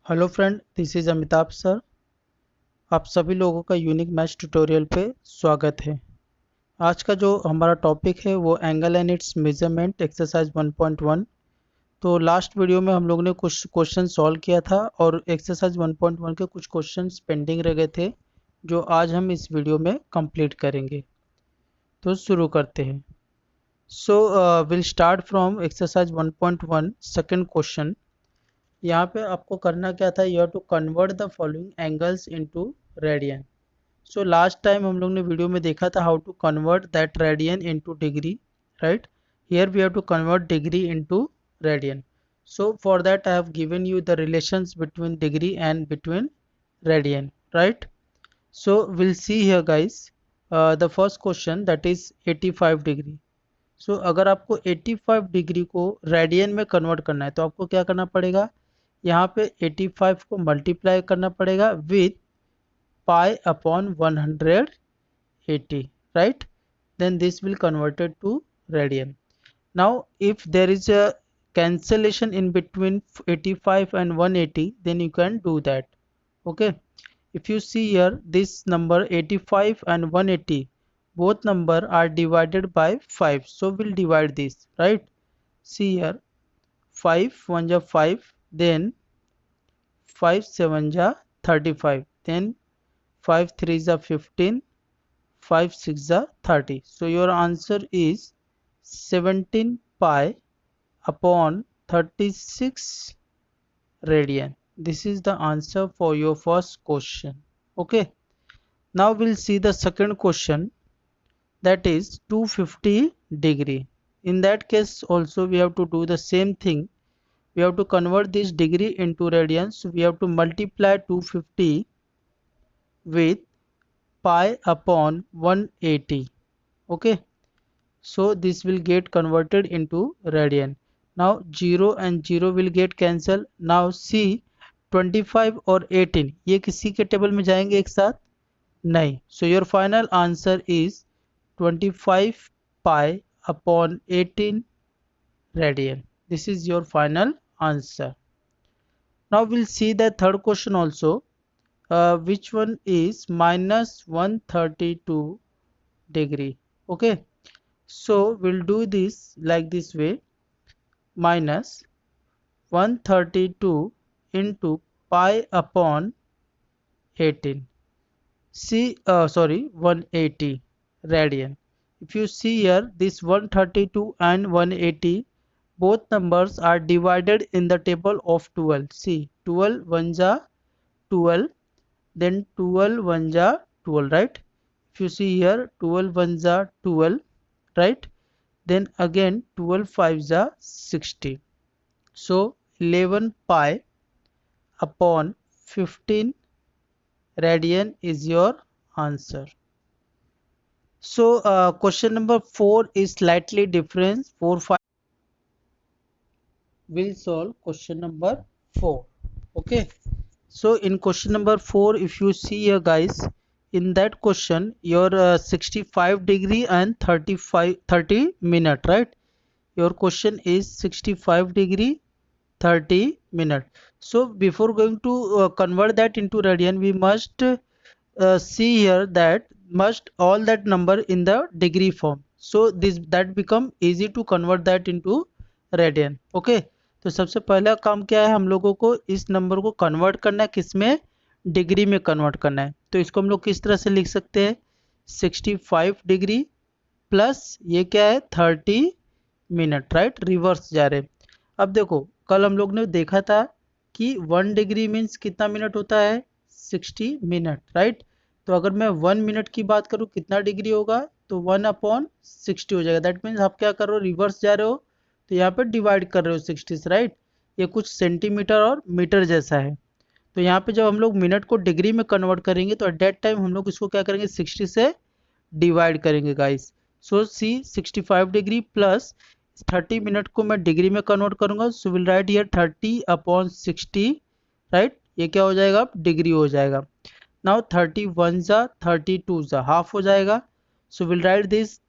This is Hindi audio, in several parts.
Hello friend, this is Amitabh sir. आप सभी लोगों का यूनिक मैथ्स ट्यूटोरियल पे स्वागत है। आज का जो हमारा टॉपिक है वो angle and it's measurement exercise 1.1। तो लास्ट वीडियो में हम लोग ने कुछ क्वेश्चन सॉल्व किया था और एक्सरसाइज 1.1 के कुछ क्वेश्चंस पेंडिंग रह गए थे जो आज हम इस वीडियो में कंप्लीट करेंगे। तो शुरू करते हैं। So will start from exercise 1.1 second question. यहाँ पे आपको करना क्या था, you have to convert the following angles into radian. So last time हम लोग ने वीडियो में देखा था how to convert that radian into degree, right. Here we have to convert degree into radian. So for that I have given you the relations between degree and between radian, right. So will C here guys, the first question that is 85 degree. So अगर आपको 85 डिग्री को रेडियन में कन्वर्ट करना है तो आपको क्या करना पड़ेगा, यहाँ पे 85 को मल्टीप्लाई करना पड़ेगा with pi upon 180, right? Then this will converted to radian. Now if there is a cancellation in between 85 and 180, then you can do that. Okay, if you see here, this number 85 and 180, both number are divided by 5, so we'll divide this, right? See here, 5 1 ja 5, then 5 7 ja 35, then 5 3 ja 15, 5 6 ja 30. So your answer is 17 pi upon 36 radian. This is the answer for your first question. Okay. Now we'll see the second question, that is 250 degree. In that case also we have to do the same thing. We have to convert this degree into radians. So we have to multiply 250 with pi upon 180. Okay, so this will get converted into radian. Now 0 and 0 will get cancelled. Now see, 25 और 18 ये किसी के टेबल में जाएंगे एक साथ? नहीं. So your final answer is 25 pi upon 18 radian. This is your final answer. Now we'll see the third question also, which one is minus 132 degree. Okay, so we'll do this like this way, minus 132 into pi upon 18. See, sorry, 180 radian. If you see here, this 132 and 180, both numbers are divided in the table of 12. See, 12 1 ja 12, then 12 1 ja 12, right? If you see here, 12 1 ja 12, right? Then again 12 5 ja 60. So 11 pi upon 15 radian is your answer. So question number 4 is slightly different. 4 5 will solve question number 4. Okay, so in question number 4, if you see here guys, in that question your 65 degree and 30 minute, right? Your question is 65 degree 30 minute. So before going to convert that into radian, we must see here that must all that number in the degree form, so this that become easy to convert that into radian. Okay, तो सबसे पहला काम क्या है, हम लोगों को इस नंबर को कन्वर्ट करना है, किस में? डिग्री में कन्वर्ट करना है। तो इसको हम लोग किस तरह से लिख सकते हैं, 65 डिग्री प्लस ये क्या है 30 मिनट, राइट? रिवर्स जा रहे। अब देखो, कल हम लोग ने देखा था कि 1 डिग्री मीन्स कितना मिनट होता है, 60 मिनट, राइट? तो अगर मैं 1 मिनट की बात करूँ कितना डिग्री होगा, तो 1/60 हो जाएगा। दैट मीन्स आप क्या कर रहे हो, रिवर्स जा रहे हो, तो यहाँ पे डिवाइड कर रहे हो 60 से, राइट? ये कुछ सेंटीमीटर और मीटर जैसा है। तो यहाँ पे जब हम लोग मिनट को डिग्री में कन्वर्ट करेंगे तो एट दैट टाइम हम लोग इसको क्या करेंगे, 60 से डिवाइड करेंगे गाइस। सो सी 65 डिग्री प्लस 30 मिनट को मैं डिग्री में कन्वर्ट करूंगा, सो विल राइट हियर 30/60, राइट? ये क्या हो जाएगा, डिग्री हो जाएगा। नाउ 31 जा 32 जा हाफ हो जाएगा, सो will right this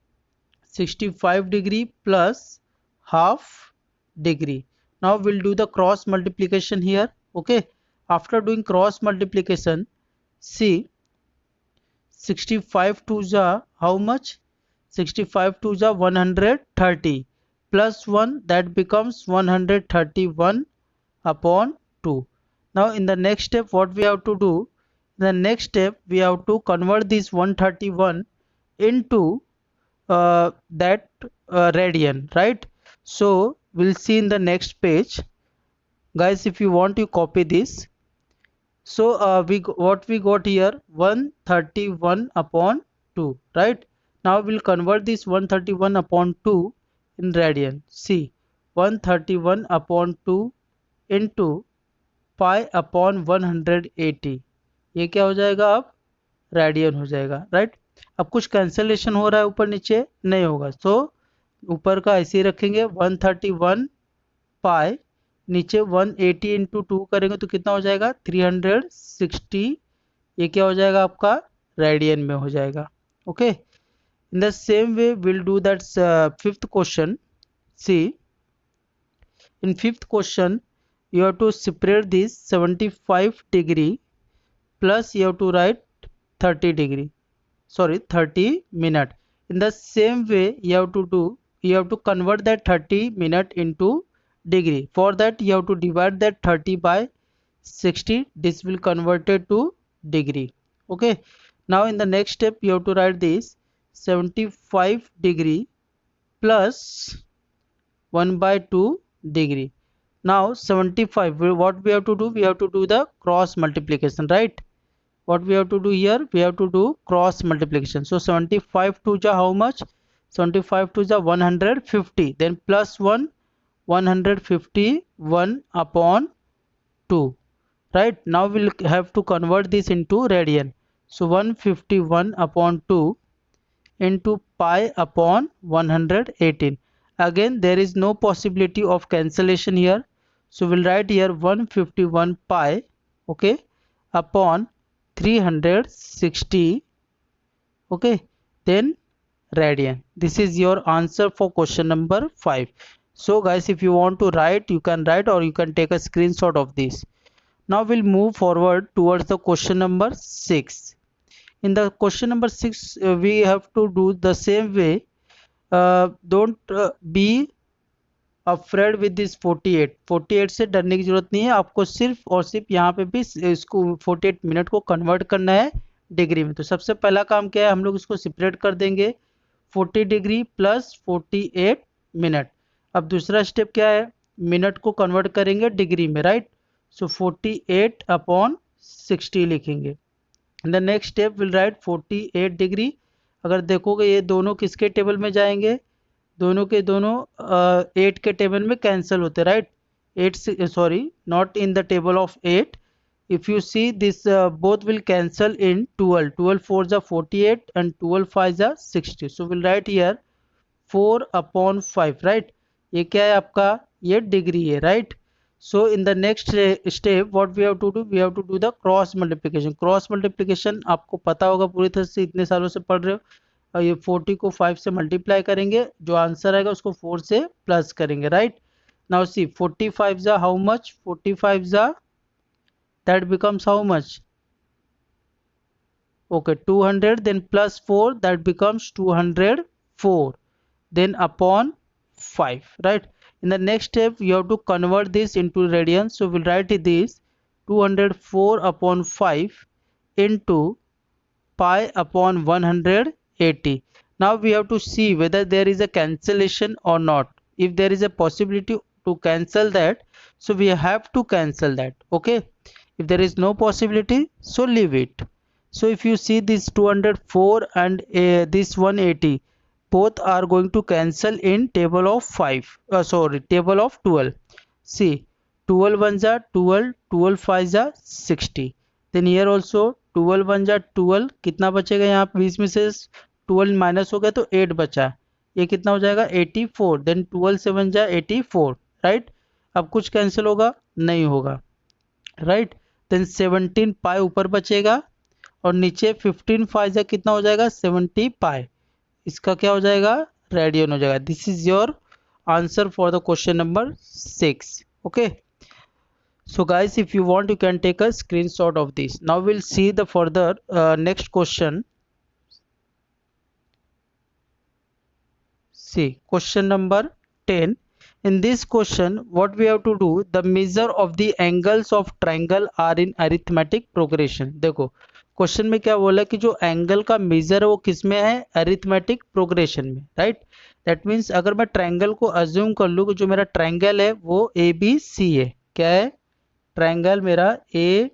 65 degree plus half degree. Now we'll do the cross multiplication here. Okay, after doing cross multiplication, see 65 to the how much? 65 to the 130 plus 1, that becomes 131 upon 2. Now in the next step what we have to do? In the next step we have to convert this 131 into that radian, right? So we'll see in the next page. Guys, if you want, you copy this. So what we got here, 131 upon 2, right? Now we'll convert this 131 upon 2 in radian. See, 131 upon 2 into pi upon 180, ये क्या हो जाएगा? अब रेडियन हो जाएगा, राइट? अब कुछ कैंसलेशन हो रहा है ऊपर नीचे? नहीं होगा, तो ऊपर का ऐसे ही रखेंगे 131 पाई, नीचे 180 इंटू 2 करेंगे तो कितना हो जाएगा? 360, ये क्या हो जाएगा आपका? रेडियन में हो जाएगा। Okay, in the same way will do that fifth question. See, in fifth question you have to separate this 75 degree plus you have to write 30 degree, sorry 30 minute. In the same way you have to convert that 30 minute into degree. For that you have to divide that 30 by 60. This will convert it to degree. Okay, now in the next step you have to write this 75 degree plus 1 by 2 degree. Now 75, what we have to do? We have to do the cross multiplication, right? What we have to do here? We have to do cross multiplication. So 75 to the how much? 75 to the 150, then plus 1, 151 upon 2, right? Now we'll have to convert this into radian. So 151 upon 2 into pi upon 118. Again there is no possibility of cancellation here, so we'll write here 151 pi, okay, upon 360, okay, then radian. This is your answer for question number 5. So guys, if you want to write, you can write or you can take a screenshot of this. Now we'll move forward towards the question number 6. In the question number 6 we have to do the same way. Don't be afraid with this 48 से डरने की जरूरत नहीं है, आपको सिर्फ और सिर्फ यहाँ पे भी इसको 48 मिनट को कन्वर्ट करना है डिग्री में। तो सबसे पहला काम क्या है, हम लोग इसको सेपरेट कर देंगे 40 डिग्री प्लस 48 मिनट। अब दूसरा स्टेप क्या है, मिनट को कन्वर्ट करेंगे डिग्री में, राइट? सो 48 अपॉन 60 लिखेंगे। इन the next step will write 48 degree. अगर देखोगे ये दोनों किसके टेबल में जाएंगे, दोनों के दोनों 8 के टेबल में कैंसिल होते, right? 8 sorry not in the table of 8. If you see this both will cancel इन 12. 12 4 जा 48 and 12 5 जा 60. So will write here 4 upon 5, right? ये क्या है आपका, ये डिग्री है, right? So in the next step what we have to do, we have to do the cross multiplication. Cross multiplication आपको पता होगा, पूरी तरह से इतने सालों से पढ़ रहे हो। और ये 40 को 5 से मल्टीप्लाई करेंगे, जो आंसर आएगा उसको 4 से प्लस करेंगे, राइट? नाउ सी 45 जा हाउ मच, 45 जा that becomes how much, okay 200, then plus 4 that becomes 204, then upon 5, right? In the next step you have to convert this into radians, so we'll write this 204 upon 5 into pi upon 180. Now we have to see whether there is a cancellation or not. If there is a possibility to cancel that, so we have to cancel that, okay? If there is no possibility, so leave it. So if you see this 204 and this 180, both are going to cancel in table of 5, table of 12. See 12 1 जा 12, 12 5 जा 60, then here also 12 1 जा 12, कितना बचेगा यहाँ 20 में से 12 माइनस हो गया तो 8 बचा, ये कितना हो जाएगा 84, then 12 7 जा 84, राइट? अब कुछ कैंसिल होगा नहीं होगा, राइट? then 17 पाई ऊपर बचेगा और नीचे 15 5 जा कितना हो जाएगा 70 पाई, इसका क्या हो जाएगा रेडियन हो जाएगा। This is your answer for the question number 6, okay? So guys, if you want, you can take a screenshot of this. Now we'll see the further next question. See question number 10. In this question, what we have to do, the measure of the angles of triangle are in arithmetic progression. देखो क्वेश्चन में क्या बोला कि जो एंगल का मेजर है वो किस में है, अरिथमेटिक प्रोग्रेशन में, राइट. दैट मीन्स अगर मैं ट्रायंगल को अज्यूम कर लूँ कि जो मेरा ट्रायंगल है वो ए बी सी है. क्या है, ट्रायंगल मेरा ए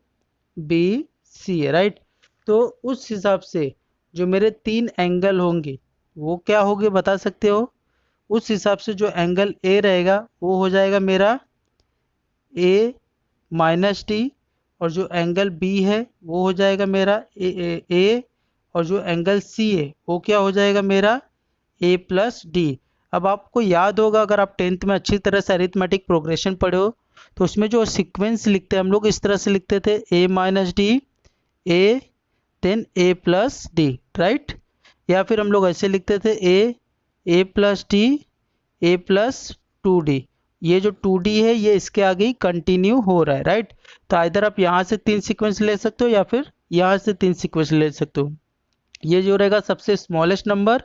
बी सी है, राइट. तो उस हिसाब से जो मेरे तीन एंगल होंगे वो क्या होंगे बता सकते हो. उस हिसाब से जो एंगल ए रहेगा वो हो जाएगा मेरा ए माइनस डी, और जो एंगल बी है वो हो जाएगा मेरा ए, और जो एंगल सी है वो क्या हो जाएगा मेरा ए प्लस डी. अब आपको याद होगा, अगर आप 10th में अच्छी तरह से अरिथमेटिक प्रोग्रेशन पढ़े हो तो उसमें जो सीक्वेंस लिखते हैं हम लोग इस तरह से लिखते थे, ए minus D, A then A plus D, right. या फिर हम लोग ऐसे लिखते थे ए प्लस डी, ए प्लस 2d. ये जो 2d है ये इसके आगे ही कंटिन्यू हो रहा है, राइट. तो इधर आप यहाँ से 3 सीक्वेंस ले सकते हो या फिर यहाँ से 3 सीक्वेंस ले सकते हो. ये जो रहेगा सबसे स्मॉलेस्ट नंबर,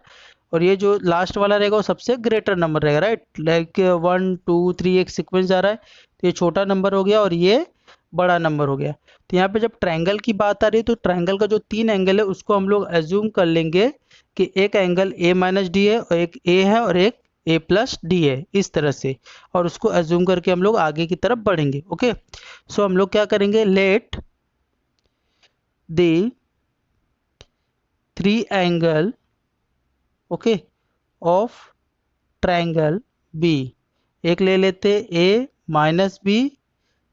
और ये जो लास्ट वाला रहेगा वो सबसे ग्रेटर नंबर रहेगा, राइट. लाइक 1 2 3 एक सीक्वेंस जा रहा है तो ये छोटा नंबर हो गया और ये बड़ा नंबर हो गया. तो यहाँ पे जब ट्रायंगल की बात आ रही है तो ट्रायंगल का जो 3 एंगल है उसको हम लोग एज्यूम कर लेंगे कि एक एंगल ए माइनस डी है, और एक ए है, और एक ए प्लस डी है, इस तरह से. और उसको एज्यूम करके हम लोग आगे की तरफ बढ़ेंगे. ओके, सो हम लोग क्या करेंगे, let the 3 angle okay of triangle B. एक ले लेते A minus B,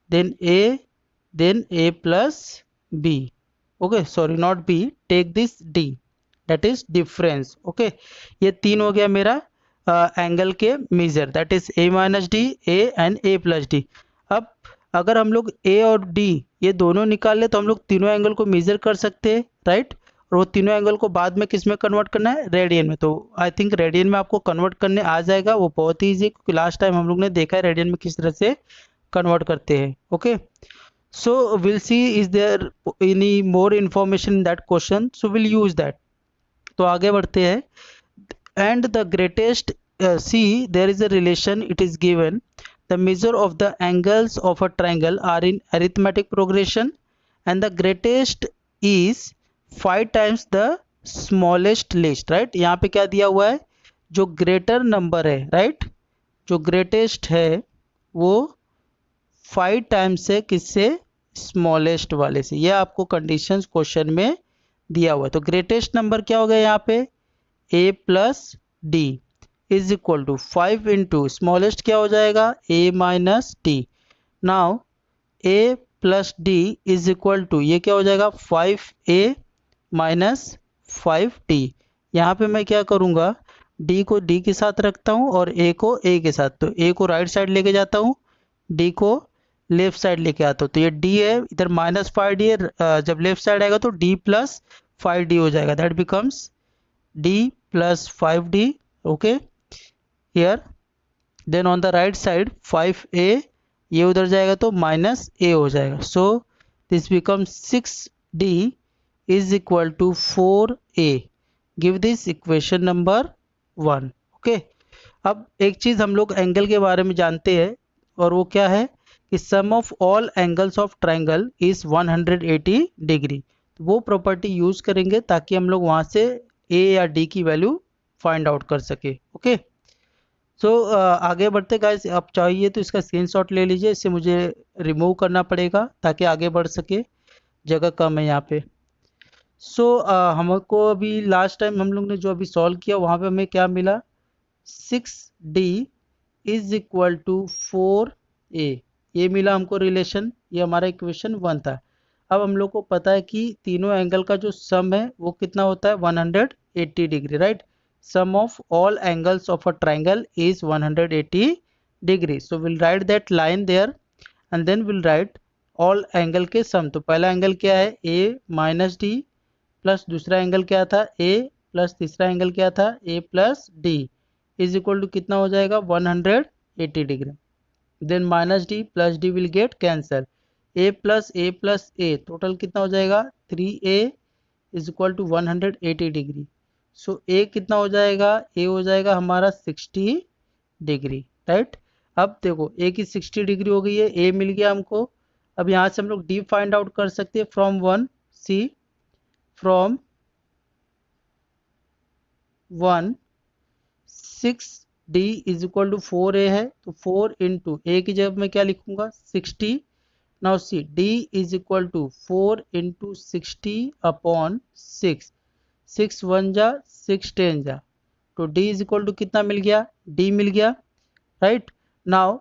then A plus B. Okay, sorry not B, take this D, that is difference. Okay, ये 3 हो गया मेरा एंगल के measure, that is A minus D, A and A plus D. अब अगर हम लोग ए और डी ये दोनों निकाल ले तो हम लोग तीनों एंगल को मेजर कर सकते हैं, राइट. और वो तीनों एंगल को बाद में किस में कन्वर्ट करना है, रेडियन में. तो आई थिंक रेडियन में आपको कन्वर्ट करने आ जाएगा, वो बहुत ही ईजी, क्योंकि लास्ट टाइम हम लोग ने देखा है रेडियन में किस तरह से कन्वर्ट करते हैं. Okay, so will see is there any more information in that question, so will use that. तो आगे बढ़ते हैं. And the greatest see there is a relation, it is given the measure of the angles of a triangle are in arithmetic progression and the greatest is 5 times the smallest least, right. यहाँ पे क्या दिया हुआ है, जो ग्रेटर नंबर है, राइट, जो ग्रेटेस्ट है वो 5 टाइम्स है किससे, स्मॉलेस्ट वाले से. ये आपको कंडीशंस क्वेश्चन में दिया हुआ है. तो ग्रेटेस्ट नंबर क्या हो गया यहाँ पे, A plus D is equal to 5 into smallest क्या हो जाएगा, A minus D. Now A plus D is equal to ये क्या हो जाएगा, 5a माइनस 5d. यहाँ पे मैं क्या करूँगा, d को d के साथ रखता हूँ और a को a के साथ. तो a को राइट साइड लेके जाता हूँ, d को लेफ्ट साइड लेके आता हूँ. तो ये d है, इधर माइनस 5d है, जब लेफ्ट साइड आएगा तो d प्लस 5d हो जाएगा, that becomes d plus 5d. okay here then on the right side 5a, ये उधर जाएगा तो माइनस a हो जाएगा. so this becomes 6d is equal to 4a. give this equation number 1. okay, अब एक चीज हम लोग एंगल के बारे में जानते हैं और वो क्या है कि sum of all angles of triangle is 180 degree. वो प्रॉपर्टी यूज करेंगे ताकि हम लोग वहां से ए या डी की वैल्यू फाइंड आउट कर सके. ओके, सो आगे बढ़ते गाइस. आप चाहिए तो इसका स्क्रीनशॉट ले लीजिए, इससे मुझे रिमूव करना पड़ेगा ताकि आगे बढ़ सके, जगह कम है यहाँ पे. सो हमको अभी लास्ट टाइम हम लोग ने जो अभी सॉल्व किया वहाँ पे हमें क्या मिला, 6d is equal to 4a, ये मिला हमको रिलेशन. ये हमारा इक्वेशन 1 था. अब हम लोग को पता है कि तीनों एंगल का जो सम है वो कितना होता है, 180 degree, right. Sum of all angles of a triangle is 180 degree. So will write that line there and then will write all angle के सम. तो पहला एंगल क्या है, ए माइनस डी, प्लस दूसरा एंगल क्या था, ए, प्लस तीसरा एंगल क्या था, A plus D, is equal to कितना हो जाएगा, 180 degree. Then minus D plus D will get cancel, A plus A total कितना हो जाएगा 3a is equal to 180 degree. So A कितना हो जाएगा, ए हो जाएगा हमारा 60 डिग्री, राइट। अब देखो ए की 60 डिग्री हो गई है, ए मिल गया हमको। अब यहाँ से हम लोग डी फाइंड आउट कर सकते हैं from 1, see from 1 6d is equal to 4a है, तो 4 इंटू ए की जगह मैं क्या लिखूंगा 60। Now see d is equal to 4 into 60 upon 6, 6 1 जा 6 10 जा, तो d इज इक्वल टू कितना मिल गया, d मिल गया, राइट। नाउ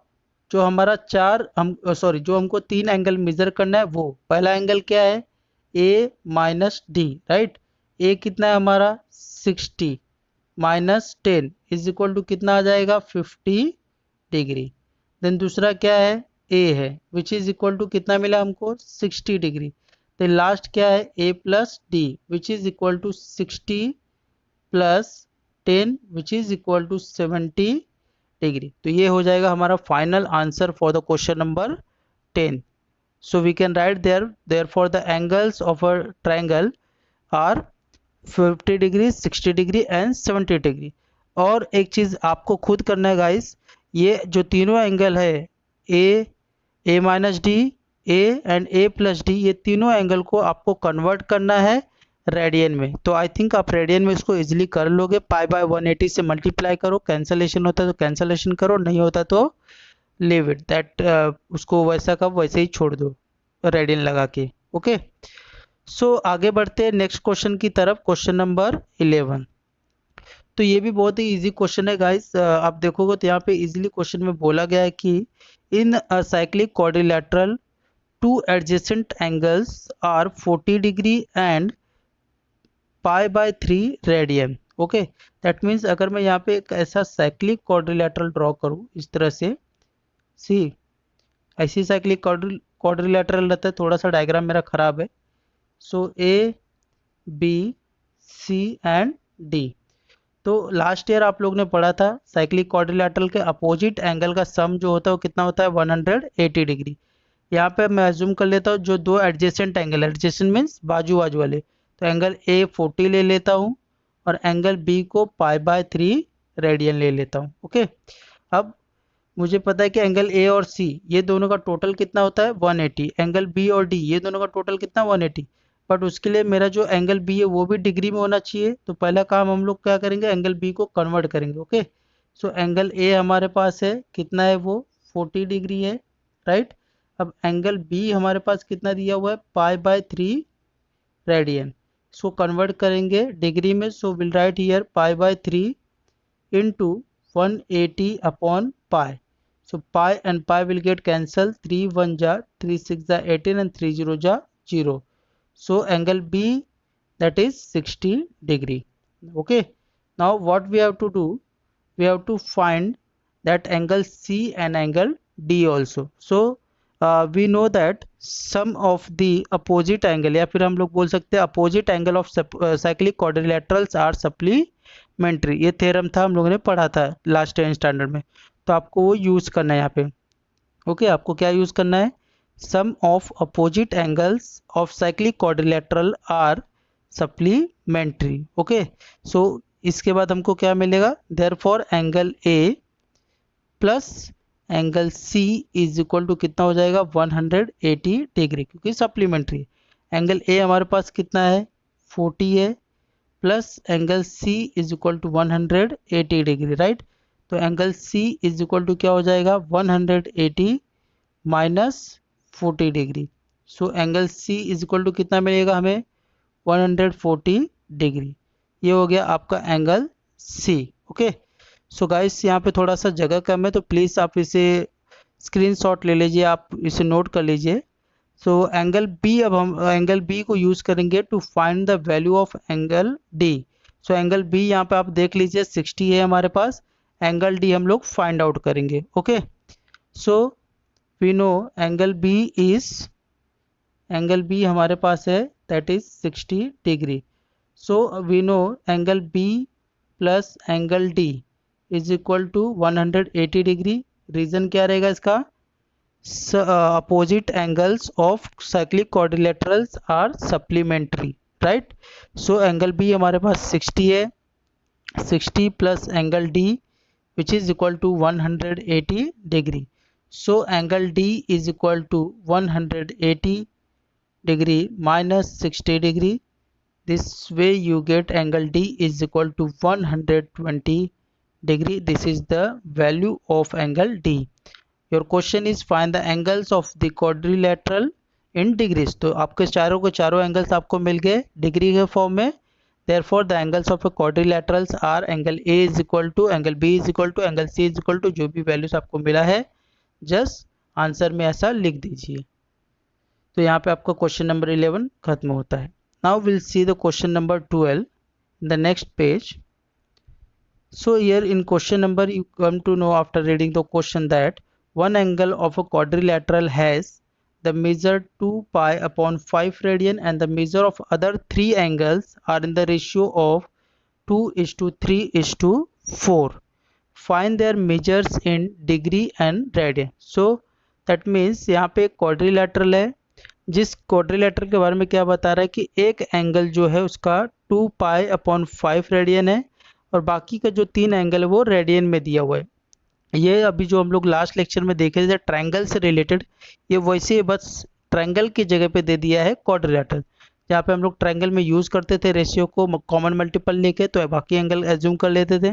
जो हमारा जो हमको 3 एंगल मेजर करना है, वो पहला एंगल क्या है a minus D, right. a कितना है हमारा 60 माइनस 10 इज इक्वल टू कितना आ जाएगा 50 डिग्री। देन दूसरा क्या है a है विच इज इक्वल टू कितना मिला हमको 60 डिग्री। देन लास्ट क्या है a plus D which is equal to 60 plus 10 which is equal to 70 degree. तो ये हो जाएगा हमारा final answer for the question number 10। So we can write therefore the angles of a triangle are 50 degree 60 degree and 70 degree. और एक चीज़ आपको खुद करना है गाइस, ये जो तीनों एंगल है A minus D, A and A plus D, ये तीनों एंगल को आपको कन्वर्ट करना है रेडियन में। तो आई थिंक आप रेडियन में इसको इजीली कर लोगे। पाई बाय 180 से मल्टीप्लाई करो, कैंसलेशन होता है तो कैंसलेशन करो, नहीं होता तो लीव इट दैट, उसको वैसा का वैसे ही छोड़ दो रेडियन लगा के। ओके, सो आगे बढ़ते हैं नेक्स्ट क्वेश्चन की तरफ, क्वेश्चन नंबर 11। तो ये भी बहुत ही इजी क्वेश्चन है गाइस। आप देखोगे तो यहाँ पे इजीली क्वेश्चन में बोला गया है कि in a cyclic quadrilateral two adjacent angles are 40 degree and pi by 3 radian. Okay, that means अगर मैं यहाँ पे एक ऐसा साइक्लिक क्वाड्रिलैटरल ड्रॉ करूँ इस तरह से, सी ऐसी साइक्लिक क्वाड्रिलैटरल रहता है, थोड़ा सा डायग्राम मेरा खराब है। So A B C and D. तो लास्ट ईयर आप लोग ने पढ़ा था साइक्लिक क्वाड्रिलैटरल के अपोजिट एंगल का सम जो होता है वो कितना होता है 180 डिग्री। यहाँ पे मैं अज्यूम कर लेता हूँ जो दो एडजेसेंट एंगल, एडजेसेंट मीन्स बाजू बाजू वाले, तो एंगल ए 40 ले लेता हूँ और एंगल बी को पाई बाय 3 रेडियन ले लेता हूँ। ओके, अब मुझे पता है कि एंगल ए और सी ये दोनों का टोटल कितना होता है 180, एंगल बी और डी ये दोनों का टोटल कितना 180, बट उसके लिए मेरा जो एंगल बी है वो भी डिग्री में होना चाहिए। तो पहला काम हम लोग क्या करेंगे, एंगल बी को कन्वर्ट करेंगे। ओके, सो एंगल ए हमारे पास है कितना है, वो 40 डिग्री है, राइट। अब एंगल बी हमारे पास कितना दिया हुआ है पाई बाय 3 रेडियन, इसको कन्वर्ट करेंगे डिग्री में। सो will write here pi by 3 into 180 upon pi. So pi and pi will get cancelled, 3 1 ja 3 6 ja 18 and 3 0 ja 0. So angle B that is 60 degree. Okay, now what we have to do, we have to find that angle C and angle D also. So we know that sum of the opposite angle, या फिर हम लोग बोल सकते हैं opposite angle of cyclic quadrilaterals are supplementary। ये थ्योरम था, हम लोगों ने पढ़ा था लास्ट 10 स्टैंडर्ड में, तो आपको वो यूज़ करना है यहाँ पे। ओके, आपको क्या यूज़ करना है, sum of opposite angles of cyclic quadrilateral are supplementary. Okay, so इसके बाद हमको क्या मिलेगा, therefore angle A plus angle C is equal to कितना हो जाएगा 180 डिग्री, क्योंकि सप्लीमेंट्री। एंगल ए हमारे पास कितना है 40 है, plus angle C is equal to 180 degree, right. तो angle C is equal to क्या हो जाएगा 180 minus 40 degree. So angle C is equal to कितना मिलेगा हमें 140 डिग्री। ये हो गया आपका angle C। Okay, so guys यहाँ पे थोड़ा सा जगह कम है, तो प्लीज़ आप इसे स्क्रीनशॉट ले लीजिए, आप इसे नोट कर लीजिए। सो एंगल B, अब हम एंगल B को यूज़ करेंगे to find the value of angle D। So angle B यहाँ पे आप देख लीजिए 60 है हमारे पास, एंगल डी हम लोग फाइंड आउट करेंगे। Okay, so we know angle B हमारे पास है that is 60 degree. So we know angle B plus angle D is equal to 180 degree. Reason क्या रहेगा इसका, opposite angles of cyclic quadrilaterals are supplementary, right? So angle B हमारे पास 60 है, 60 plus angle D which is equal to 180 degree. So angle D is equal to 180 degree minus 60 degree. This way you get angle D is equal to 120 degree. This is the value of angle D. Your question is find the angles of the quadrilateral in degrees. तो आपके चारों के चारों एंगल्स आपको मिल गए डिग्री के फॉर्म में. Therefore the angles of a quadrilaterals are angle A is equal to, angle B is equal to, angle C is equal to, जो भी वैल्यूज आपको मिला है जस्ट आंसर में ऐसा लिख दीजिए. तो यहाँ पे आपका क्वेश्चन नंबर 11 खत्म होता है. Now we'll see the question number 12 in the next page. So here in question number you come to know after reading the question that one angle of a quadrilateral has the measure 2 pi upon 5 radian and the measure of other three angles are in the ratio of 2:3:4. Find their measures in degree and radian. So that means यहाँ पे quadrilateral है, जिस quadrilateral के बारे में क्या बता रहा है कि एक एंगल जो है उसका 2 pi upon 5 रेडियन है और बाकी का जो 3 एंगल है वो रेडियन में दिया हुआ है. ये अभी जो हम लोग लास्ट लेक्चर में देखे थे ट्रायंगल से रिलेटेड, ये वैसे बस ट्रायंगल की जगह पे दे दिया है क्वाड्रिलेटरल. जहाँ पे हम लोग ट्रायंगल में यूज़ करते थे रेशियो को कॉमन मल्टीपल लेके तो बाकी एंगल एज्यूम कर लेते थे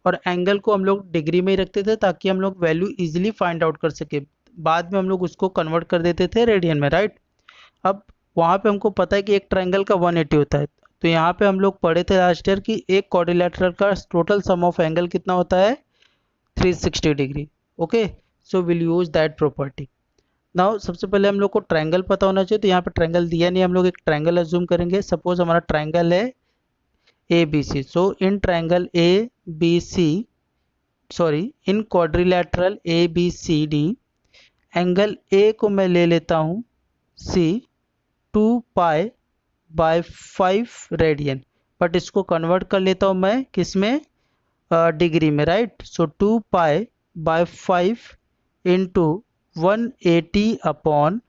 और एंगल को हम लोग डिग्री में ही रखते थे ताकि हम लोग वैल्यू इजीली फाइंड आउट कर सके. बाद में हम लोग उसको कन्वर्ट कर देते थे रेडियन में, राइट. अब वहाँ पे हमको पता है कि एक ट्रायंगल का 180 होता है. तो यहाँ पे हम लोग पढ़े थे लास्ट ईयर कि एक क्वाड्रिलेटरल का टोटल सम ऑफ एंगल कितना होता है 360 degree. Okay, so will use that property. Now सबसे पहले हम लोग को ट्रायंगल पता होना चाहिए. तो यहाँ पे ट्रायंगल दिया नहीं, हम लोग एक ट्रायंगल अज्यूम करेंगे. सपोज हमारा ट्रायंगल है A B C. So in triangle A B C in quadrilateral A B C D angle A को मैं ले लेता हूँ see 2 pi by 5 radian, but इसको कन्वर्ट कर लेता हूँ मैं किस में डिग्री में, right. So 2 pi by 5 into 180 upon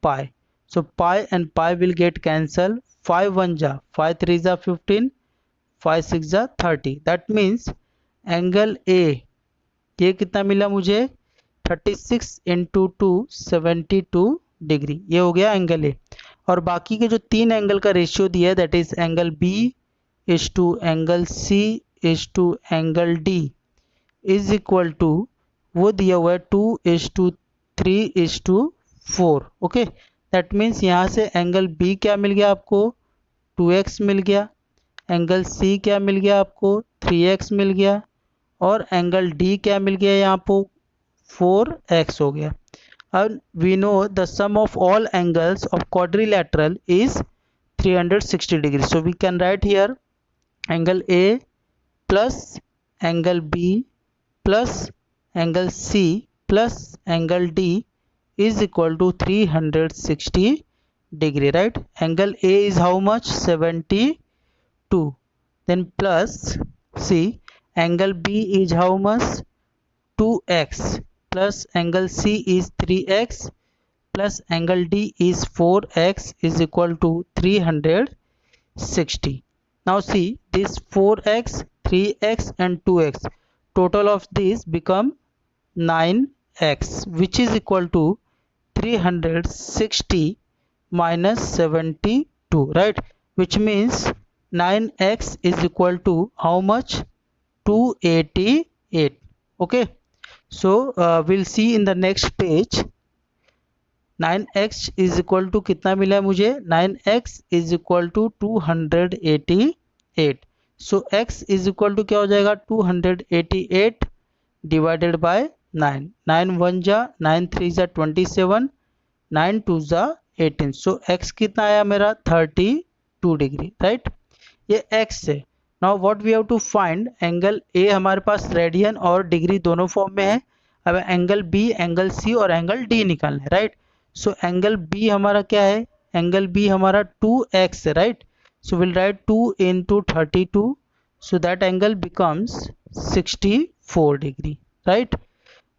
pi. So pi and pi will get cancel. 5 1 जा 5 3 जा 15, 5 6 जा 30. दैट मीन्स एंगल ए ये कितना मिला मुझे 36 इंटू 2 72 डिग्री. ये हो गया एंगल ए. और बाकी के जो 3 एंगल का रेशियो दिया है that is angle B is to angle C is to angle D is equal to वो दिया हुआ है 2:3:4. ओके, दैट मीन्स यहाँ से एंगल बी क्या मिल गया आपको 2x मिल गया, एंगल सी क्या मिल गया आपको 3x मिल गया और एंगल डी क्या मिल गया यहाँ पर 4x हो गया. And we know the sum of all angles of quadrilateral is 360 degrees. So we can write here angle A plus angle B plus angle C plus angle D is equal to 360 degree, right. Angle A is how much 72. Then plus C angle B is how much 2x plus angle C is 3x plus angle D is 4x is equal to 360. Now see this 4x, 3x and 2x, total of these become 9x which is equal to 360 minus 72, right, which means 9x is equal to how much 288. Okay, so we'll see in the next page 9x is equal to कितना मिला है मुझे 9x is equal to 288. so x is equal to क्या हो जाएगा 288 divided by 9. 9 1 जा 9 3 जा 27, 9 2 जा 18. so x कितना आया मेरा 32 डिग्री, राइट. ये x है. Now what we have to find angle A हमारे पास रेडियन और डिग्री दोनों फॉर्म में है. अब एंगल बी, एंगल सी और एंगल डी निकालना है, राइट. सो एंगल बी हमारा क्या है, एंगल बी हमारा 2x है, right. So will right 2 into 32, so that angle becomes 64 degree, right.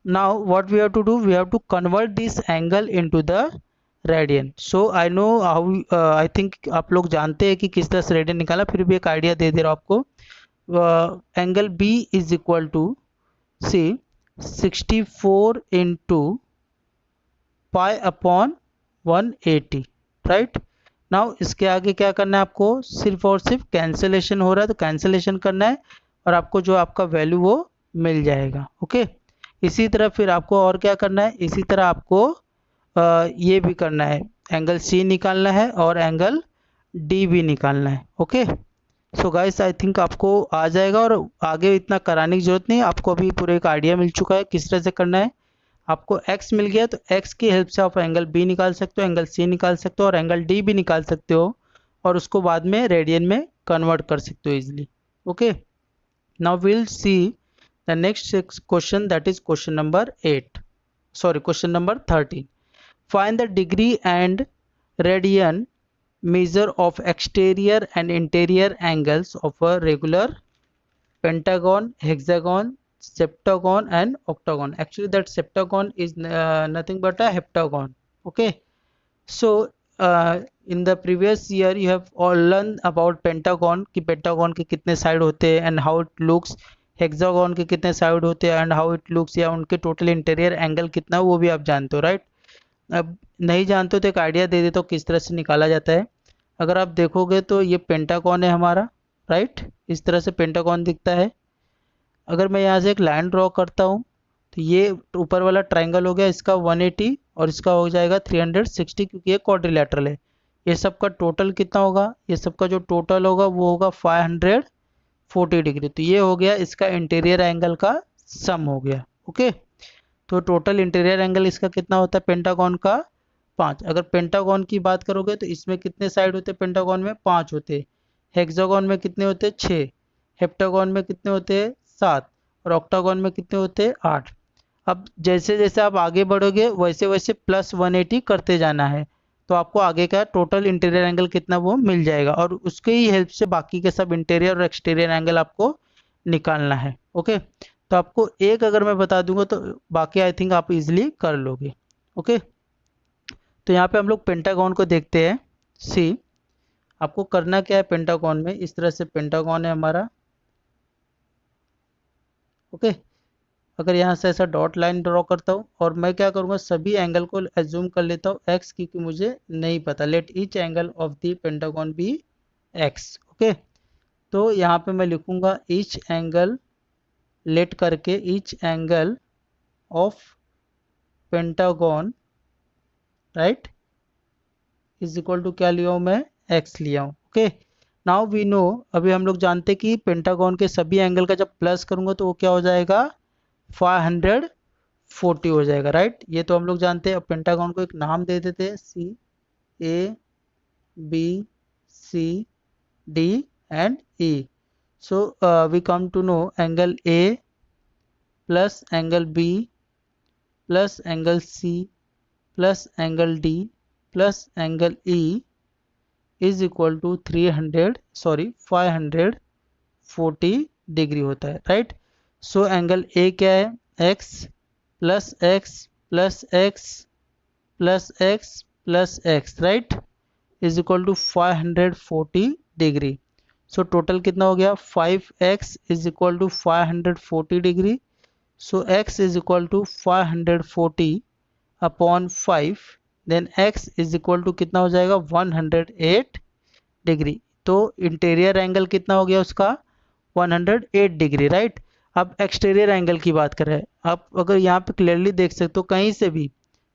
now what we have to do, we have to convert this angle into the radian. So I know how, I think आप लोग जानते हैं कि किस तरह से रेडियन निकाला, फिर भी एक आइडिया दे दे रहा हूँ आपको. Angle B is equal to C 64 into pi upon 180, right. Now इसके आगे क्या करना है आपको, सिर्फ और सिर्फ कैंसिलेशन हो रहा है तो कैंसिलेशन करना है और आपको जो आपका वैल्यू वो मिल जाएगा. ओके, इसी तरह फिर आपको और क्या करना है, इसी तरह आपको ये भी करना है, एंगल सी निकालना है और एंगल डी भी निकालना है. Okay, so guys I think आपको आ जाएगा और आगे इतना कराने की जरूरत नहीं, आपको अभी पूरे एक आइडिया मिल चुका है किस तरह से करना है. आपको x मिल गया तो x की हेल्प से आप एंगल b निकाल सकते हो, एंगल c निकाल सकते हो और एंगल d भी निकाल सकते हो और उसको बाद में रेडियन में कन्वर्ट कर सकते हो easily. Okay, now will see the next question, that is question number 8, sorry question number 13. Find the degree and radian measure of exterior and interior angles of a regular pentagon, hexagon, septagon and octagon. Actually that septagon is nothing but a heptagon. Okay, so in the previous year you have all learned about pentagon कि pentagon के कितने साइड होते हैं and how it looks, hexagon के कितने साइड होते हैं and how it looks, या उनके टोटल इंटीरियर एंगल कितना वो भी आप जानते हो, राइट. अब नहीं जानते हो तो एक आइडिया दे देता हूँ किस तरह से निकाला जाता है. अगर आप देखोगे तो ये पेंटागन है हमारा, राइट, इस तरह से पेंटागन दिखता है. अगर मैं यहाँ से एक लाइन ड्रॉ करता हूँ तो ये ऊपर वाला ट्राइंगल हो गया इसका 180 और इसका हो जाएगा 360 क्योंकि ये क्वाड्रिलेटरल है. ये सबका टोटल कितना होगा, ये सबका जो टोटल होगा वो होगा 540 डिग्री. तो ये हो गया इसका इंटीरियर एंगल का सम हो गया. ओके, तो टोटल इंटीरियर एंगल इसका कितना होता है पेंटागन का 5. अगर पेंटागन की बात करोगे तो इसमें कितने साइड होते हैं, पेंटागन में 5 होते हैं, हेक्सागन में कितने होते हैं 6, हेप्टागन में कितने होते हैं 7 और ऑक्टागन में कितने होते हैं 8. अब जैसे जैसे आप आगे बढ़ोगे वैसे वैसे प्लस 180 करते जाना है तो आपको आगे का टोटल इंटीरियर एंगल कितना वो मिल जाएगा और उसके ही हेल्प से बाकी के सब इंटीरियर और एक्सटीरियर एंगल आपको निकालना है. ओके, तो आपको एक अगर मैं बता दूंगा तो बाकी आई थिंक आप इजीली कर लोगे. ओके, तो यहाँ पे हम लोग पेंटागन को देखते हैं. सी, आपको करना क्या है पेंटागन में, इस तरह से पेंटागन है हमारा. ओके, अगर यहाँ से ऐसा डॉट लाइन ड्रॉ करता हूँ और मैं क्या करूँगा सभी एंगल को एज्यूम कर लेता हूँ x क्योंकि मुझे नहीं पता. Let each angle of the pentagon be x. Okay, तो यहाँ पे मैं लिखूंगा ईच एंगल, लेट करके each angle of pentagon, right, is equal to क्या लिया हूँ मैं x लिया हूँ. ओके, नाउ वी नो, अभी हम लोग जानते हैं कि पेंटागन के सभी एंगल का जब प्लस करूंगा तो वो क्या हो जाएगा 540 हो जाएगा, राइट. ये तो हम लोग जानते हैं. अब पेंटागन को एक नाम दे देते हैं, see A B C D and E. So we come to know angle A plus angle B plus angle C plus angle D plus angle E is equal to 540 degree होता है, राइट. सो एंगल A क्या है, x plus x plus x plus x plus x, right, is equal to 540 degree. So total कितना हो गया 5x is equal to 540 degree. So x is equal to 540 upon 5, then x is equal to कितना हो जाएगा 108 डिग्री. तो इंटीरियर एंगल कितना हो गया उसका 108 डिग्री, राइट. अब एक्सटीरियर एंगल की बात करें, आप अगर यहाँ पे क्लियरली देख सकते हो कहीं से भी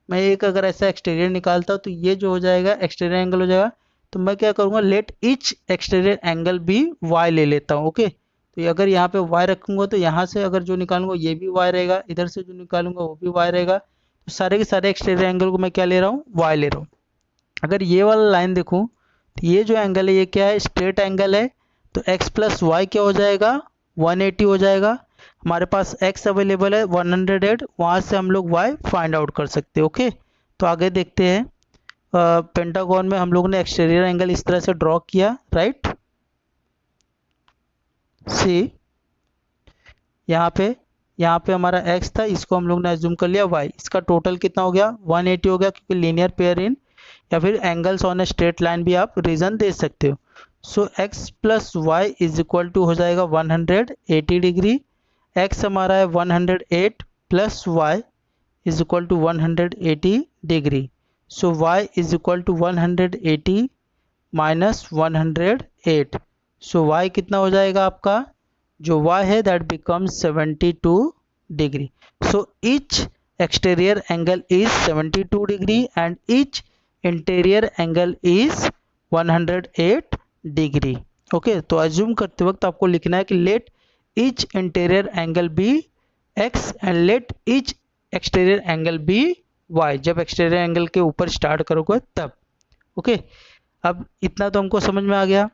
मैं एक अगर ऐसा एक्सटीरियर निकालता हूँ तो ये जो हो जाएगा एक्सटीरियर एंगल हो जाएगा. तो मैं क्या करूँगा लेट ईच एक्सटीरियर एंगल भी y ले लेता हूँ. ओके, तो अगर यहाँ पे y रखूँगा तो यहाँ से अगर जो निकालूंगा ये भी y रहेगा, इधर से जो निकालूंगा वो भी y रहेगा. तो सारे के सारे एक्सटीरियर एंगल को मैं क्या ले रहा हूँ y ले रहा हूँ. अगर ये वाला लाइन देखूँ तो ये जो एंगल है ये क्या है स्ट्रेट एंगल है. तो x प्लस वाई क्या हो जाएगा 180 हो जाएगा. हमारे पास x अवेलेबल है 108, वहाँ से हम लोग y फाइंड आउट कर सकते हैं. ओके, तो आगे देखते हैं. पेंटागन में हम लोग ने एक्सटीरियर एंगल इस तरह से ड्रॉ किया, राइट. सी, यहाँ पे यहाँ पे हमारा x था, इसको हम लोग ने एज्यूम कर लिया y। इसका टोटल कितना हो गया 180 हो गया, क्योंकि लीनियर पेयर इन या फिर angles on a straight line भी आप रीजन दे सकते हो। So x plus Y is equal to हो जाएगा 180 डिग्री। x हमारा है 108 plus y is equal to 180 degree. So y is equal to 180 minus 108। So y कितना हो जाएगा आपका, जो y है that becomes 72 degree. So each exterior angle is 72 degree and each interior angle is 108 degree. Okay, तो अज्यूम करते वक्त आपको लिखना है कि let each interior angle be x and let each exterior angle be y, जब एक्सटीरियर एंगल के ऊपर स्टार्ट करोगे तब। ओके, अब इतना तो हमको समझ में आ गया।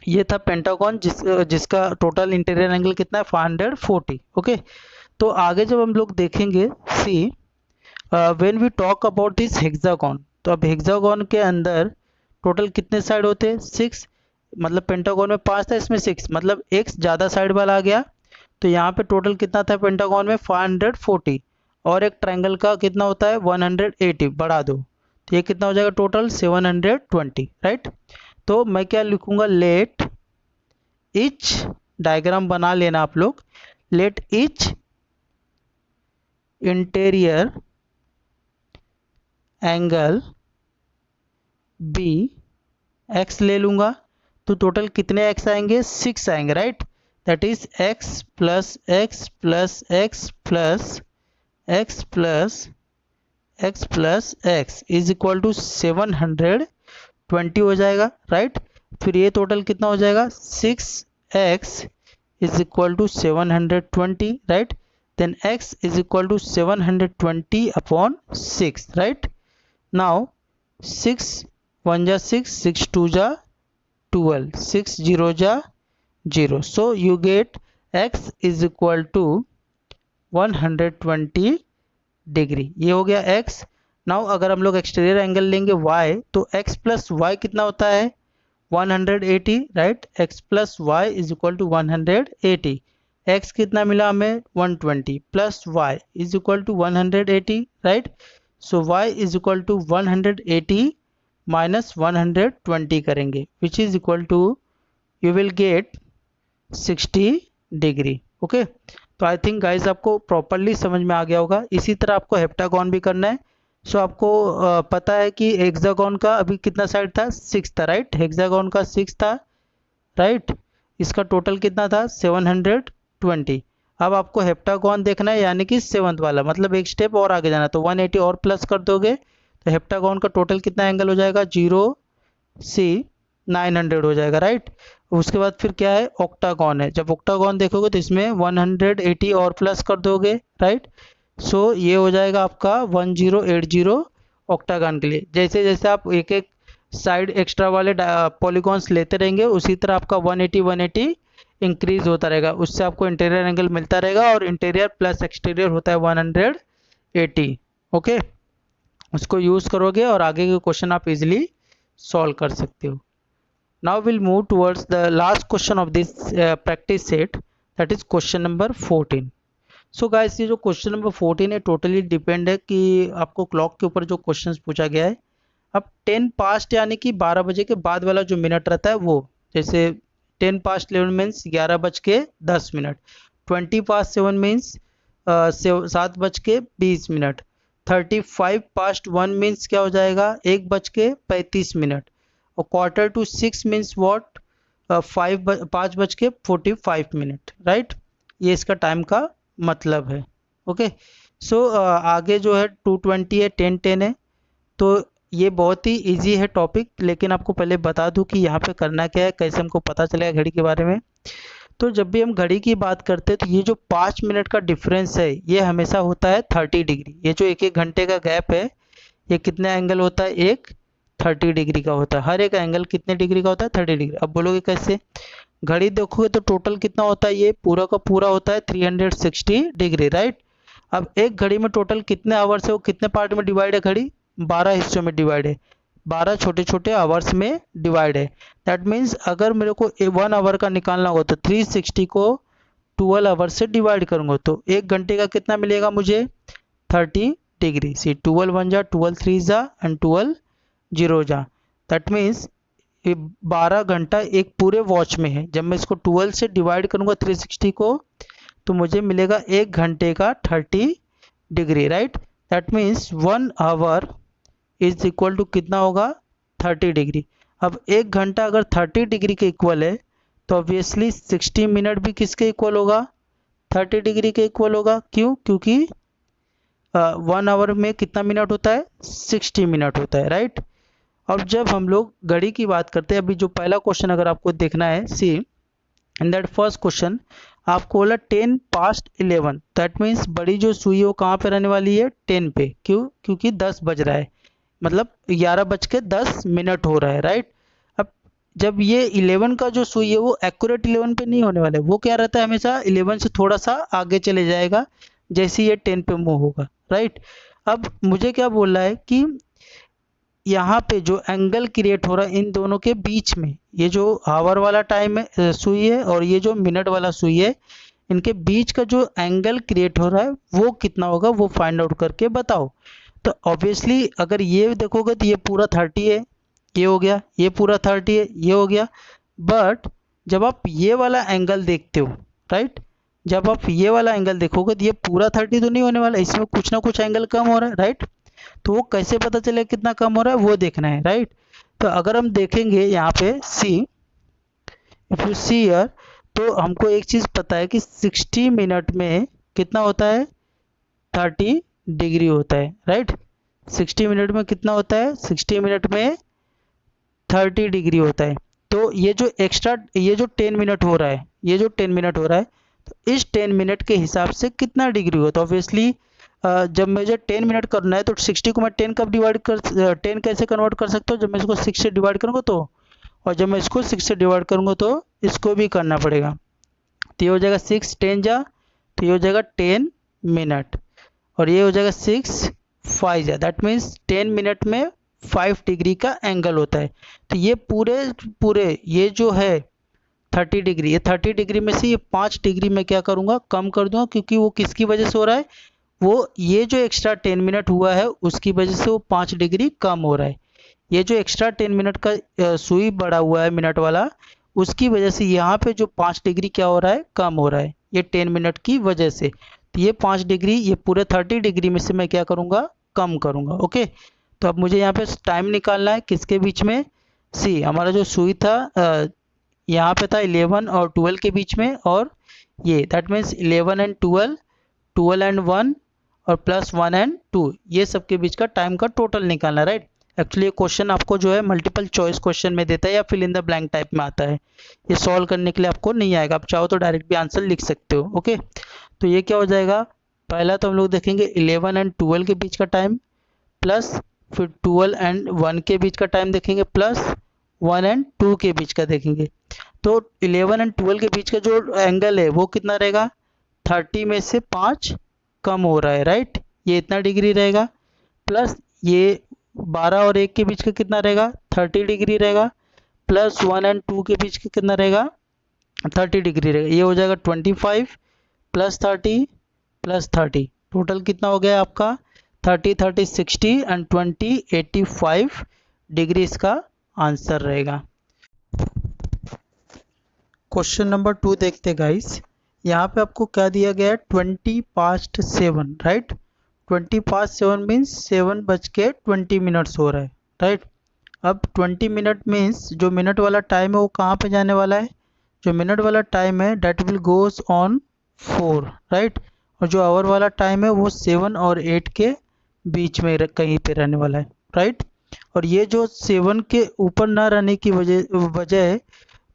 ये था पेंटागन जिसका टोटल इंटीरियर एंगल कितना है 540। ओके, तो आगे जब हम लोग देखेंगे see when we talk about this hexagon, तो अब हेक्सागन के अंदर टोटल कितने साइड होते हैं 6, मतलब पेंटागन में 5 था, इसमें 6, मतलब एक ज़्यादा साइड वाला आ गया। तो यहाँ पे टोटल कितना था पेंटागन में 540, और एक ट्रायंगल का कितना होता है 180, बढ़ा दो तो ये कितना हो जाएगा टोटल 720, राइट। तो मैं क्या लिखूंगा, लेट इच, डायग्राम बना लेना आप लोग, let each interior angle be x ले लूंगा, तो टोटल कितने x आएंगे 6 आएंगे, right. That is x plus X plus X plus X plus X plus X is equal to 720 हो जाएगा, राइट। फिर ये टोटल कितना हो जाएगा 6x is equal to 720, right. Then x is equal to 720 upon 6, right. Now 6 1 जा 6, 6 2 जा 12, 6 0 जा 0, so you get x is equal to 120 degree. ये हो गया x। नाउ अगर हम लोग एक्सटीरियर एंगल लेंगे y, तो x प्लस वाई कितना होता है 180, right. x plus Y is equal to 180। x कितना मिला हमें 120 plus y is equal to 180, right. So y is equal to 180 minus 120 करेंगे, which is equal to you will get 60 degree. Okay, तो आई थिंक गाइज आपको प्रॉपरली समझ में आ गया होगा। इसी तरह आपको हेप्टागन भी करना है। सो आपको पता है कि हेक्सागन का अभी कितना साइड था 6 था, राइट। हेक्सागन का 6 था, राइट। इसका टोटल कितना था 720। अब आपको हेप्टागन देखना है, यानी कि 7th वाला, मतलब एक स्टेप और आगे जाना, तो 180 और प्लस कर दोगे तो हेप्टागन का टोटल कितना एंगल हो जाएगा 0 C 900 हो जाएगा, राइट। उसके बाद फिर क्या है ऑक्टागन है। जब ऑक्टागन देखोगे तो इसमें 180 और प्लस कर दोगे, राइट। सो ये हो जाएगा आपका 1080 ऑक्टागन के लिए। जैसे जैसे आप एक एक साइड एक्स्ट्रा वाले पॉलीगॉन्स लेते रहेंगे, उसी तरह आपका 180 इंक्रीज होता रहेगा, उससे आपको इंटीरियर एंगल मिलता रहेगा, और इंटीरियर प्लस एक्सटीरियर होता है 180। ओके, उसको यूज़ करोगे और आगे के क्वेश्चन आप इजीली सॉल्व कर सकते हो। Now we'll move towards the last question of this practice set, that is question number 14. So guys, ये जो question number 14 है टोटली डिपेंड है कि आपको क्लॉक के ऊपर जो क्वेश्चंस पूछा गया है। अब 10 पास्ट यानी कि 12 बजे के बाद वाला जो मिनट रहता है वो, जैसे 10 पास्ट 11 मीन्स 11 बज के 10 मिनट, 20 पास्ट 7 मीन्स 7 बज के 20 मिनट, 35 पास्ट 1 मीन्स क्या हो जाएगा 1 बज के 35 मिनट, और क्वार्टर टू 6 मीन्स वॉट 5 बज के 45 मिनट, राइट। ये इसका टाइम का मतलब है। ओके, सो आगे जो है 220 है, 10 है, तो ये बहुत ही इजी है टॉपिक, लेकिन आपको पहले बता दूं कि यहाँ पे करना क्या है, कैसे हमको पता चलेगा घड़ी के बारे में। तो जब भी हम घड़ी की बात करते हैं तो ये जो 5 मिनट का डिफरेंस है ये हमेशा होता है 30 डिग्री। ये जो एक घंटे का गैप है ये कितना एंगल होता है, एक 30 डिग्री का होता है। हर एक एंगल कितने डिग्री का होता है 30 डिग्री। अब बोलोगे कैसे, घड़ी देखोगे तो टोटल कितना होता है, ये पूरा का पूरा होता है 360 डिग्री, राइट। अब एक घड़ी में टोटल कितने आवर्स है, वो कितने पार्ट में डिवाइड है, घड़ी 12 हिस्सों में डिवाइड है, 12 छोटे छोटे आवर्स में डिवाइड है। दैट मीन्स अगर मेरे को 1 आवर का निकालना होगा तो 360 को 12 आवर से डिवाइड करूँगा तो 1 घंटे का कितना मिलेगा मुझे 30 डिग्री। सी 12 1 जा 12 3 जा एंड 12 0 जा, दैट मीन्स 12 घंटा एक पूरे वॉच में है। जब मैं इसको 12 से डिवाइड करूँगा 360 को तो मुझे मिलेगा 1 घंटे का 30 degree, right. That means 1 hour is equal to कितना होगा 30 डिग्री। अब 1 घंटा अगर 30 डिग्री के इक्वल है तो ऑब्वियसली 60 मिनट भी किसके इक्वल होगा 30 डिग्री के इक्वल होगा। क्यों? क्योंकि 1 आवर में कितना मिनट होता है 60 मिनट होता है, राइट। अब जब हम लोग घड़ी की बात करते हैं, अभी जो पहला क्वेश्चन अगर आपको देखना है, सी इन दैट फर्स्ट क्वेश्चन आपको बोला 10 पास्ट 11, दैट मीन्स बड़ी जो सुई है वो कहाँ पे रहने वाली है 10 पे। क्यों? क्योंकि 10 बज रहा है, मतलब 11:10 हो रहा है, राइट। अब जब ये 11 का जो सुई है वो एक्यूरेट 11 पे नहीं होने वाला है, वो क्या रहता है हमेशा 11 से थोड़ा सा आगे चले जाएगा जैसे ये 10 पे मूव होगा, राइट। अब मुझे क्या बोल रहा है कि यहाँ पे जो एंगल क्रिएट हो रहा है इन दोनों के बीच में, ये जो आवर वाला टाइम है सुई है और ये जो मिनट वाला सुई है, इनके बीच का जो एंगल क्रिएट हो रहा है वो कितना होगा वो फाइंड आउट करके बताओ। तो ऑब्वियसली अगर ये देखोगे तो ये पूरा 30 है, ये हो गया, ये पूरा 30 है, ये हो गया। बट जब आप ये वाला एंगल देखते हो, राइट, जब आप ये वाला एंगल देखोगे तो ये पूरा 30 तो नहीं होने वाला, इसमें कुछ ना कुछ एंगल कम हो रहा है, राइट। तो वो कैसे पता चले कितना कम हो रहा है वो देखना है, राइट। तो अगर हम देखेंगे यहाँ पे सी, इफ यू सी हियर, तो हमको एक चीज़ पता है कि 60 मिनट में कितना होता है 30 डिग्री होता है, राइट। 60 मिनट में कितना होता है 60 मिनट में 30 डिग्री होता है। तो ये जो एक्स्ट्रा ये जो 10 मिनट हो रहा है, ये जो 10 मिनट हो रहा है, तो इस 10 मिनट के हिसाब से कितना डिग्री होता है। ऑब्वियसली जब मुझे 10 मिनट करना है तो 60 को मैं 10 कब डिवाइड कर 10 कैसे कन्वर्ट कर सकता हूँ, जब मैं इसको 6 से डिवाइड करूँगा तो, और जब मैं इसको 6 से डिवाइड करूँगा तो इसको भी करना पड़ेगा। तो ये हो जाएगा 6 10 जा, तो ये हो जाएगा 10 मिनट, और ये हो जाएगा 6 5 जा, दैट मीन्स 10 मिनट में 5 डिग्री का एंगल होता है। तो ये पूरे ये जो है 30 डिग्री, ये 30 डिग्री में से ये 5 डिग्री में क्या करूँगा कम कर दूँगा, क्योंकि वो किसकी वजह से हो रहा है, वो ये जो एक्स्ट्रा 10 मिनट हुआ है उसकी वजह से वो 5 डिग्री कम हो रहा है। ये जो एक्स्ट्रा 10 मिनट का सुई बढ़ा हुआ है मिनट वाला, उसकी वजह से यहाँ पे जो 5 डिग्री क्या हो रहा है कम हो रहा है, ये 10 मिनट की वजह से। तो ये 5 डिग्री ये पूरे 30 डिग्री में से मैं क्या करूँगा कम करूँगा, ओके। तो अब मुझे यहाँ पे टाइम निकालना है किसके बीच में, सी हमारा जो सुई था यहाँ पे था 11 और 12 के बीच में, और ये दैट मीन्स 11 एंड 12, 12 एंड 1 और प्लस 1 एंड 2, ये सब के बीच का टाइम का टोटल निकालना, राइट। एक्चुअली ये क्वेश्चन आपको जो है मल्टीपल चॉइस क्वेश्चन में देता है या fill in the blank type में आता है, ये सॉल्व करने के लिए आपको नहीं आएगा, आप चाहो तो डायरेक्ट भी आंसर लिख सकते हो, ओके। तो ये क्या हो जाएगा, पहला तो हम लोग देखेंगे 11 एंड 12 के बीच का टाइम, प्लस फिर 12 एंड 1 के बीच का टाइम देखेंगे, प्लस 1 एंड 2 के बीच का देखेंगे। तो 11 एंड 12 के बीच का जो एंगल है वो कितना रहेगा 30 में से 5 कम हो रहा है, राइट, ये इतना डिग्री रहेगा, प्लस ये 12 और 1 के बीच का कितना रहेगा 30 डिग्री रहेगा, प्लस 1 एंड 2 के बीच का कितना रहेगा 30 डिग्री रहेगा, ये हो जाएगा 25 प्लस 30 प्लस 30, टोटल कितना हो गया आपका 30 30 60 एंड 20 85 डिग्री इसका आंसर रहेगा। क्वेश्चन नंबर 2 देखते गाइस, यहाँ पे आपको क्या दिया गया है 20 past 7, right. 20 past 7 means 7:20 minutes हो रहा है, राइट। अब 20 मिनट मीन्स जो मिनट वाला टाइम है वो कहाँ पे जाने वाला है, जो मिनट वाला टाइम है that will goes on 4, right. और जो आवर वाला टाइम है वो 7 और 8 के बीच में कहीं पे रहने वाला है, राइट। और ये जो 7 के ऊपर ना रहने की वजह है,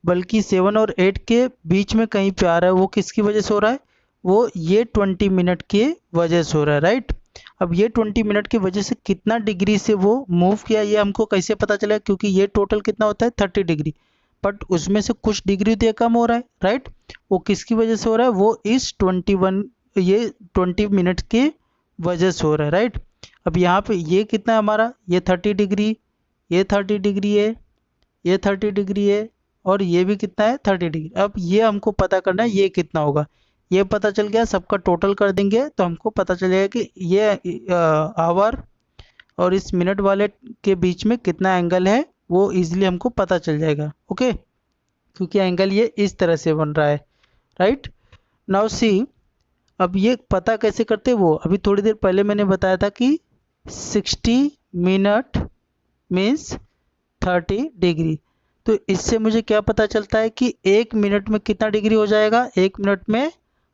बल्कि 7 और 8 के बीच में कहीं पे आ रहा है, वो किसकी वजह से हो रहा है, वो ये 20 मिनट की वजह से हो रहा है, राइट। अब ये 20 मिनट की वजह से कितना डिग्री से वो मूव किया ये हमको कैसे पता चला, क्योंकि ये टोटल कितना होता है 30 डिग्री, बट उसमें से कुछ डिग्री तो कम हो रहा है, राइट। वो किसकी वजह से हो रहा है, वो इस 20 मिनट की वजह से हो रहा है, राइट। अब यहाँ पे ये कितना है हमारा, ये 30 डिग्री, ये 30 डिग्री है, ये 30 डिग्री है, और ये भी कितना है 30 डिग्री। अब ये हमको पता करना है ये कितना होगा, ये पता चल गया, सबका टोटल कर देंगे तो हमको पता चलेगा कि ये आवर और इस मिनट वाले के बीच में कितना एंगल है, वो इजीली हमको पता चल जाएगा। ओके, क्योंकि एंगल ये इस तरह से बन रहा है, राइट। नाउ सी, अब ये पता कैसे करते, वो अभी थोड़ी देर पहले मैंने बताया था कि 60 मिनट मीन्स 30 डिग्री। तो इससे मुझे क्या पता चलता है कि 1 मिनट में कितना डिग्री हो जाएगा, 1 मिनट में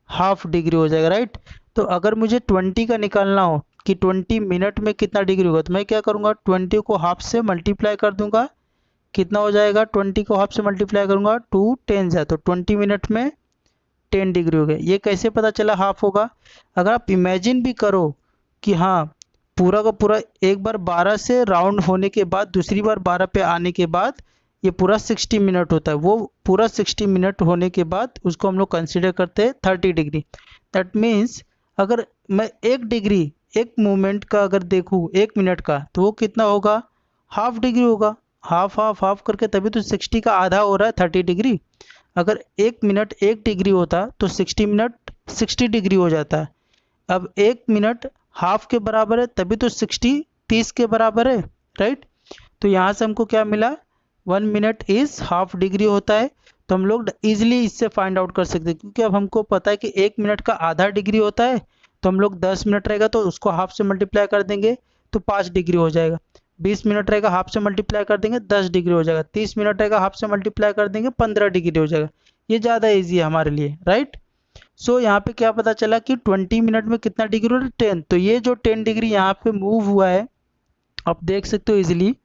हाफ डिग्री हो जाएगा, राइट। तो अगर मुझे 20 का निकालना हो कि 20 मिनट में कितना डिग्री होगा, तो मैं क्या करूँगा, 20 को हाफ से मल्टीप्लाई कर दूंगा, कितना हो जाएगा, 20 को हाफ से मल्टीप्लाई करूंगा, 2 10 है, तो 20 मिनट में 10 डिग्री हो गया। ये कैसे पता चला हाफ होगा, अगर आप इमेजिन भी करो कि हाँ पूरा का पूरा एक बार 12 से राउंड होने के बाद दूसरी बार 12 पे आने के बाद ये पूरा 60 मिनट होता है, वो पूरा 60 मिनट होने के बाद उसको हम लोग कंसिडर करते हैं 30 डिग्री। दैट मीन्स अगर मैं 1 डिग्री एक मोमेंट का अगर देखूँ 1 मिनट का, तो वो कितना होगा, हाफ डिग्री होगा। हाफ हाफ हाफ करके तभी तो 60 का आधा हो रहा है 30 डिग्री। अगर 1 मिनट 1 डिग्री होता तो 60 मिनट 60 डिग्री हो जाता है। अब 1 मिनट हाफ के बराबर है, तभी तो 60 30 के बराबर है, राइट। तो यहाँ से हमको क्या मिला, 1 मिनट इज हाफ डिग्री होता है। तो हम लोग इजिली इससे फाइंड आउट कर सकते हैं, क्योंकि अब हमको पता है कि 1 मिनट का आधा डिग्री होता है। तो हम लोग 10 मिनट रहेगा तो उसको हाफ से मल्टीप्लाई कर देंगे तो 5 डिग्री हो जाएगा। 20 मिनट रहेगा हाफ से मल्टीप्लाई कर देंगे 10 डिग्री हो जाएगा। 30 मिनट रहेगा हाफ से मल्टीप्लाई कर देंगे 15 डिग्री हो जाएगा। ये ज़्यादा ईजी है हमारे लिए, राइट। सो यहाँ पे क्या पता चला कि 20 मिनट में कितना डिग्री हो रहा है, 10। तो ये जो 10 डिग्री यहाँ पे मूव हुआ है, आप देख सकते हो इजिली,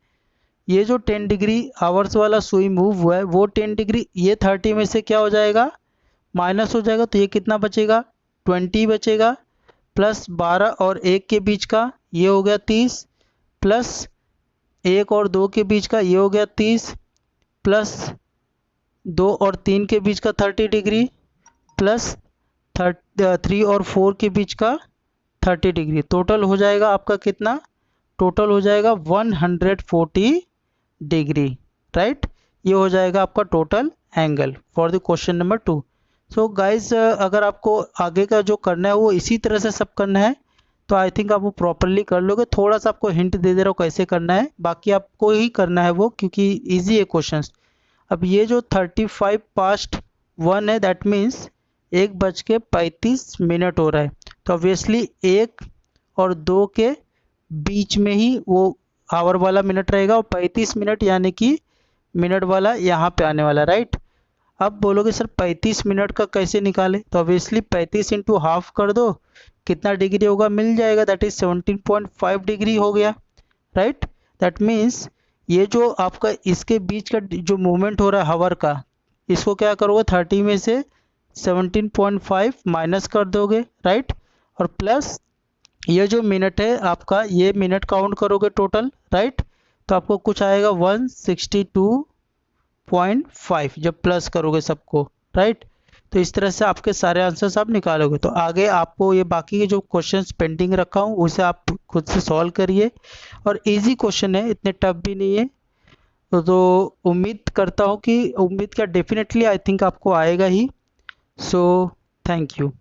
ये जो 10 डिग्री आवर्स वाला सुई मूव हुआ है, वो 10 डिग्री ये 30 में से क्या हो जाएगा, माइनस हो जाएगा। तो ये कितना बचेगा, 20 बचेगा, प्लस 12 और 1 के बीच का ये हो गया 30, प्लस 1 और 2 के बीच का ये हो गया 30, प्लस 2 और 3 के बीच का 30 डिग्री, प्लस 3 और 4 के बीच का 30 डिग्री। टोटल हो जाएगा आपका कितना, टोटल हो जाएगा 140 डिग्री, राइट। ये हो जाएगा आपका total angle for the question number 2। So guys, अगर आपको आगे का जो करना है वो इसी तरह से सब करना है तो आई थिंक आप वो प्रॉपरली कर लोगे। थोड़ा सा आपको हिंट दे दे रहा हूँ कैसे करना है, बाकी आपको ही करना है वो, क्योंकि इजी है क्वेश्चंस। अब ये जो 35 पास्ट 1 है, दैट मीन्स 1:35 मिनट हो रहा है। तो ऑब्वियसली 1 और 2 के बीच में ही वो आवर वाला मिनट रहेगा, और 35 मिनट यानी कि मिनट वाला यहाँ पे आने वाला, राइट। अब बोलोगे सर 35 मिनट का कैसे निकाले, तो ऑब्वियसली 35 इंटू हाफ कर दो, कितना डिग्री होगा मिल जाएगा, दैट इज 17.5 डिग्री हो गया, राइट। दैट मीन्स ये जो आपका इसके बीच का जो मूवमेंट हो रहा है हावर का, इसको क्या करोगे, 30 में से 17.5 माइनस कर दोगे, राइट। और प्लस ये जो मिनट है आपका, ये मिनट काउंट करोगे टोटल, राइट। तो आपको कुछ आएगा 162.5 जब प्लस करोगे सबको, राइट। तो इस तरह से आपके सारे आंसर्स आप निकालोगे। तो आगे आपको ये बाकी के जो क्वेश्चंस पेंडिंग रखा हूँ उसे आप खुद से सॉल्व करिए, और इजी क्वेश्चन है, इतने टफ भी नहीं है। तो उम्मीद करता हूँ कि, उम्मीद क्या, डेफिनेटली आई थिंक आपको आएगा ही। So thank you.